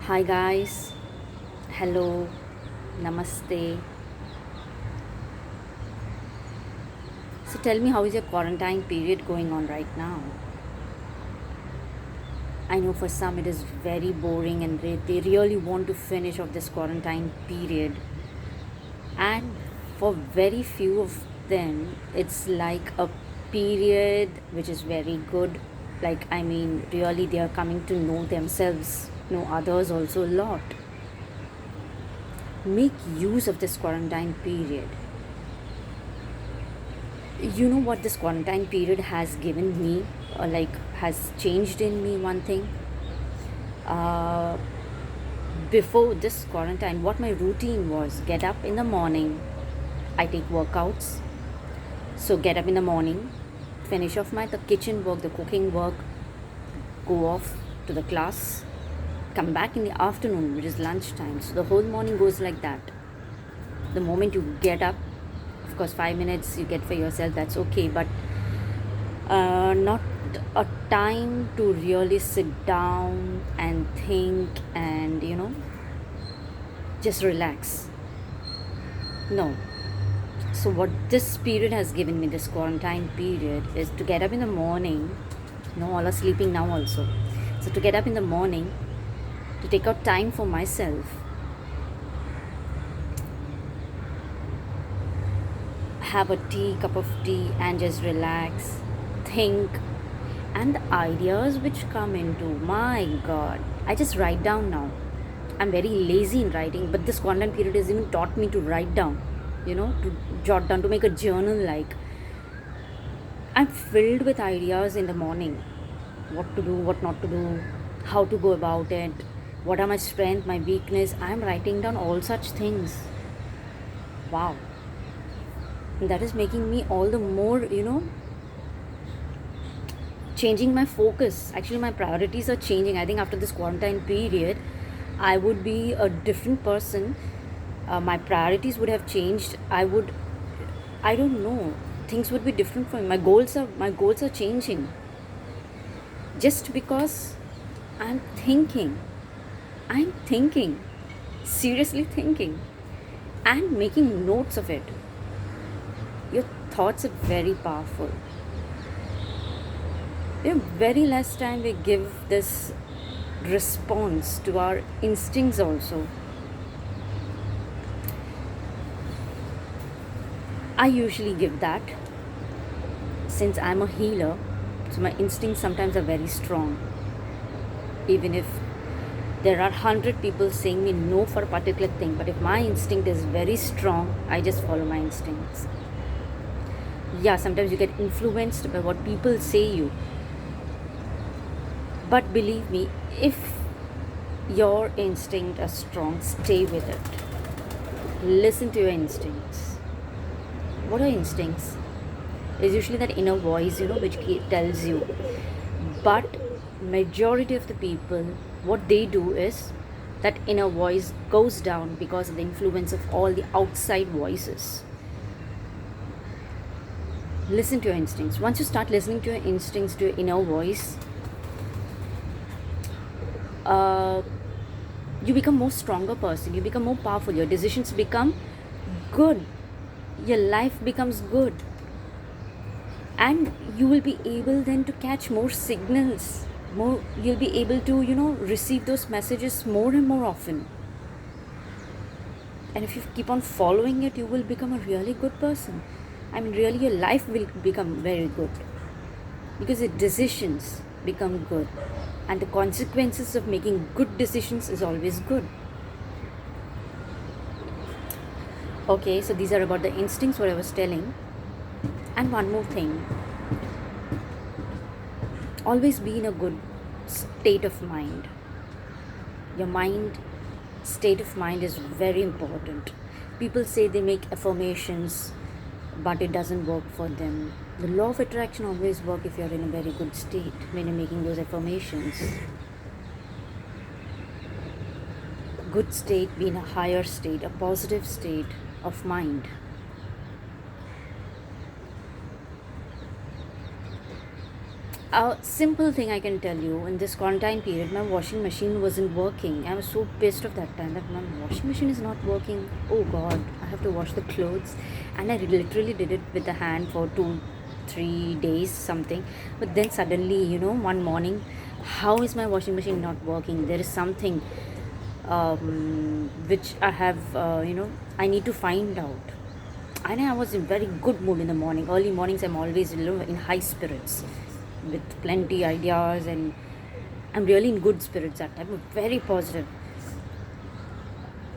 Hi guys, hello, namaste. So tell me, how is your quarantine period going on right now? I know for some it is very boring and they really want to finish off this quarantine period. And for very few of them, it's like a period which is very good. Like, I mean, really, they are coming to know themselves, know others also a lot. Make use of this quarantine period. You know what this quarantine period has given me, like has changed in me one thing. uh, Before this quarantine, what my routine was: get up in the morning, I take workouts. So get up in the morning, finish off the kitchen work, the cooking work, go off to the class, come back in the afternoon, which is lunchtime. So the whole morning goes like that. The moment you get up, of course 5 minutes you get for yourself, that's okay, but not a time to really sit down and think and just relax. No. So what this period has given me, this quarantine period, is to get up in the morning. All are sleeping now also. So to get up in the morning, to take out time for myself, have a cup of tea, and just relax, think. And the ideas which come into, my god, I just write down now. I'm very lazy in writing, but this quarantine period has even taught me to write down, to jot down, to make a journal. Like, I'm filled with ideas in the morning: what to do, what not to do, how to go about it, what are my strength, my weakness. I'm writing down all such things. Wow. And that is making me all the more, changing my focus. Actually, my priorities are changing. I think after this quarantine period, I would be a different person. My priorities would have changed. I don't know, things would be different for me. My goals are changing, just because i'm thinking I'm thinking, seriously thinking, and making notes of it. Your thoughts are very powerful. Very less time we give this response to our instincts also. I usually give that, since I'm a healer. So my instincts sometimes are very strong. Even if there are 100 people saying me no for a particular thing, but if my instinct is very strong, I just follow my instincts. Yeah, sometimes you get influenced by what people say you, but believe me, if your instinct is strong, stay with it. Listen to your instincts. What are instincts? It's usually that inner voice, which tells you. But majority of the people, what they do is that inner voice goes down because of the influence of all the outside voices. Listen to your instincts. Once you start listening to your instincts, to your inner voice, uh, you become more stronger person, you become more powerful, your decisions become good, your life becomes good, and you will be able then to catch more signals, more. You'll be able to receive those messages more and more often. And if you keep on following it, you will become a really good person. I mean, really, your life will become very good, because your decisions become good, and the consequences of making good decisions is always good. Okay, so these are about the instincts, what I was telling. And one more thing: always be in a good state of mind. Your mind, state of mind is very important. People say they make affirmations, but it doesn't work for them. The law of attraction always works if you're in a very good state when you're making those affirmations. Good state, be in a higher state, a positive state of mind. A simple thing I can tell you, in this quarantine period, my washing machine wasn't working. I was so pissed of that time that my washing machine is not working. Oh God, I have to wash the clothes. And I literally did it with the hand for 2, 3 days, something. But then suddenly, one morning, how is my washing machine not working? There is something which I have, I need to find out. And I was in very good mood in the morning. Early mornings, I'm always in high spirits with plenty ideas, and I'm really in good spirits that time. Very positive,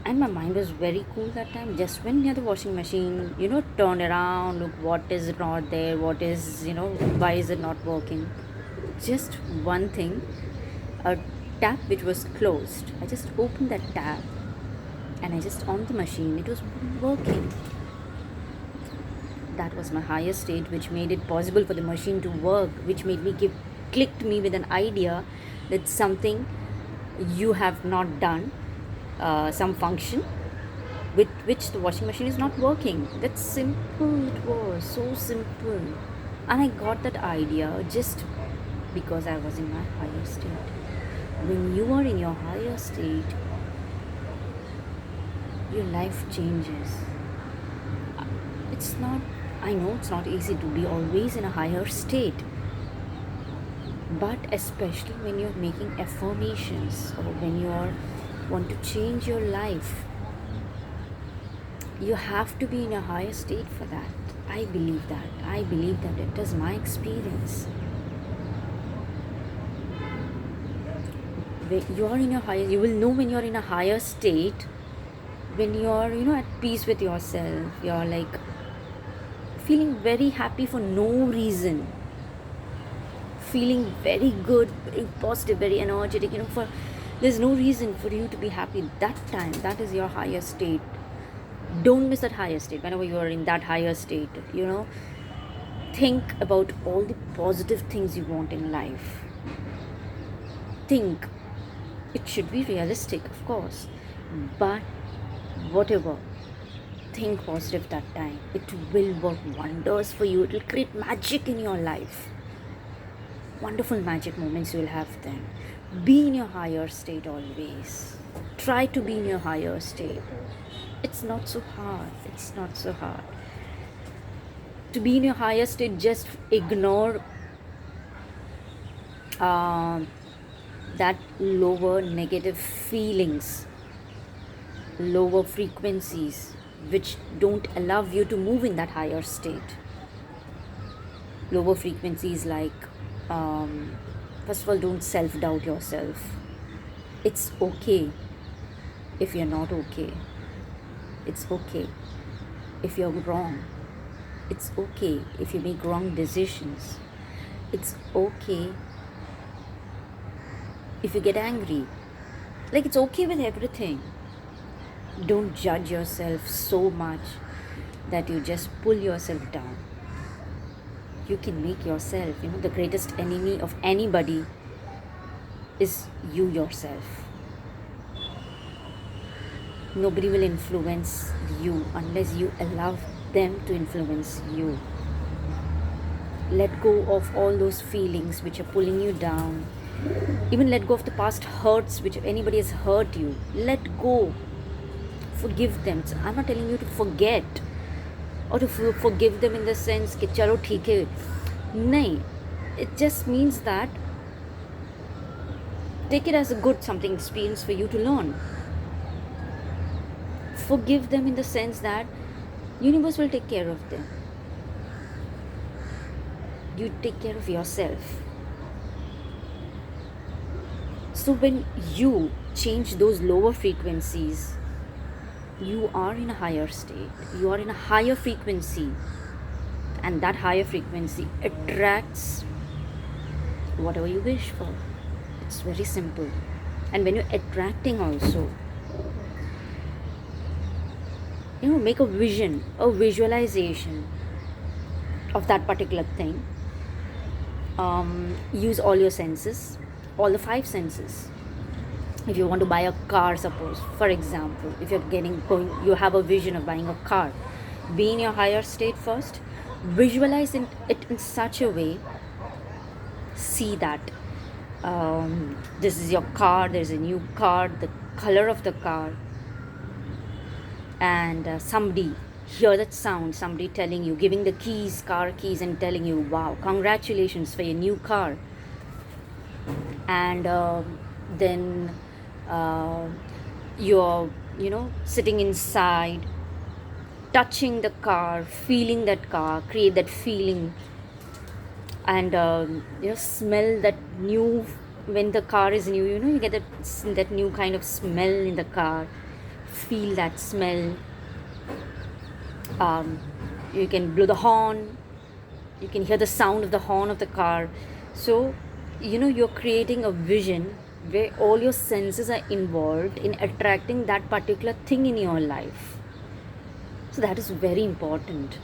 and my mind was very cool that time. Just when near the washing machine, turn around, look what is not there, what is why is it not working? Just one thing, a tap which was closed. I just opened that tap, and I just on the machine. It was working. That was my higher state, which made it possible for the machine to work, which made me clicked me with an idea that something you have not done, some function with which the washing machine is not working. That's simple. It was so simple, and I got that idea just because I was in my higher state. When you are in your higher state, your life changes. It's not, I know it's not easy to be always in a higher state, but especially when you're making affirmations or when you want to change your life, you have to be in a higher state for that. I believe that it is my experience. When you are in a higher, you will know when you're in a higher state, when you're at peace with yourself. You're like feeling very happy for no reason, feeling very good, very positive, very energetic, for there's no reason for you to be happy that time. That is your higher state. Don't miss that higher state. Whenever you are in that higher state, think about all the positive things you want in life. Think. It should be realistic, of course, but whatever, think positive that time. It will work wonders for you. It will create magic in your life. Wonderful magic moments you will have then. Be in your higher state always. Try to be in your higher state. It's not so hard. To be in your higher state, just ignore that lower negative feelings, lower frequencies, which don't allow you to move in that higher state. Lower frequencies like, first of all, don't self-doubt yourself. It's okay if you're not okay. It's okay if you're wrong. It's okay if you make wrong decisions. It's okay if you get angry. Like, it's okay with everything. Don't judge yourself so much that you just pull yourself down. You can make yourself, the greatest enemy of anybody is you yourself. Nobody will influence you unless you allow them to influence you. Let go of all those feelings which are pulling you down. Even let go of the past hurts which anybody has hurt you. Let go. Forgive them. I'm not telling you to forget or to forgive them in the sense कि चलो ठीक है. नहीं. It just means that take it as a good something experience for you to learn. Forgive them in the sense that universe will take care of them. You take care of yourself. So when you change those lower frequencies, you are in a higher state. You are in a higher frequency. And that higher frequency attracts whatever you wish for. It's very simple. And when you're attracting also, make a vision, a visualization of that particular thing. Use all your senses, all the 5 senses. If you want to buy a car, suppose, for example, if you have a vision of buying a car, be in your higher state first. Visualize it in such a way see that this is your car, there's a new car, the color of the car, and somebody hear that sound, somebody telling you, giving the keys, car keys, and telling you, wow, congratulations for your new car. And then uh, you're, sitting inside, touching the car, feeling that car, create that feeling, and smell that new. When the car is new, you get that new kind of smell in the car. Feel that smell. You can blow the horn, you can hear the sound of the horn of the car. So you're creating a vision where all your senses are involved in attracting that particular thing in your life. So that is very important.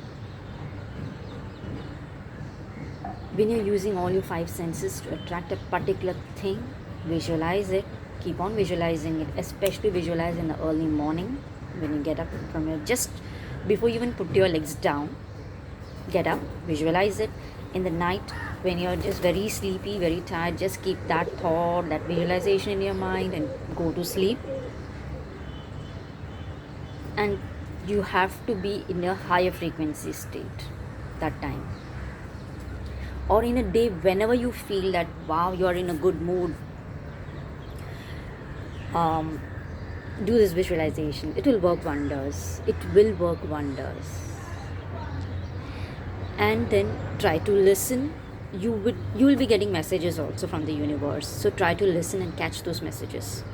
When you're using all your five senses to attract a particular thing, visualize it, keep on visualizing it, especially visualize in the early morning when you get up from your, just before you even put your legs down, get up, visualize it. In the night when you're just very sleepy, very tired, just keep that thought, that visualization in your mind and go to sleep. And you have to be in a higher frequency state that time. Or in a day, whenever you feel that wow, you're in a good mood, do this visualization. It will work wonders. It will work wonders. And then try to listen. You will be getting messages also from the universe. So try to listen and catch those messages.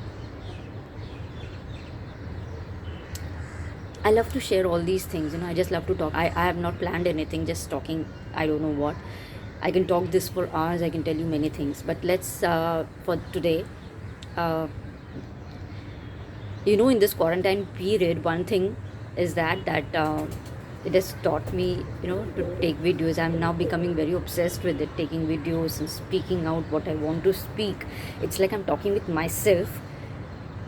I love to share all these things. I just love to talk. I have not planned anything, just talking. I don't know what. I can talk this for hours. I can tell you many things. But let's, for today, in this quarantine period, one thing is that it has taught me, to take videos. I'm now becoming very obsessed with it, taking videos and speaking out what I want to speak. It's like I'm talking with myself,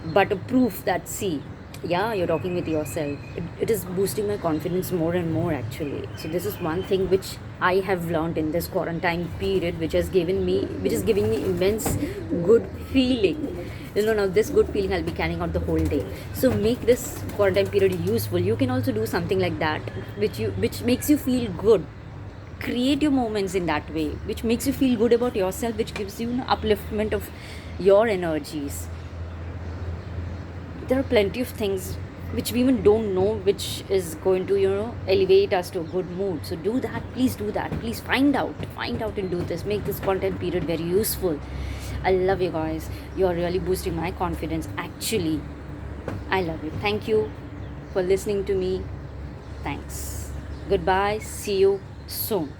but a proof that, see, yeah, you're talking with yourself. It is boosting my confidence more and more, actually. So this is one thing which I have learned in this quarantine period, which is giving me immense good feeling. Now this good feeling I'll be carrying out the whole day. So make this quarantine period useful. You can also do something like that, which makes you feel good. Create your moments in that way, which makes you feel good about yourself, which gives you upliftment of your energies. There are plenty of things which we even don't know, which is going to elevate us to a good mood. So do that, please do that, please find out and do this. Make this content period very useful. I love you guys. You're really boosting my confidence, actually. I love you. Thank you for listening to me. Thanks. Goodbye. See you soon.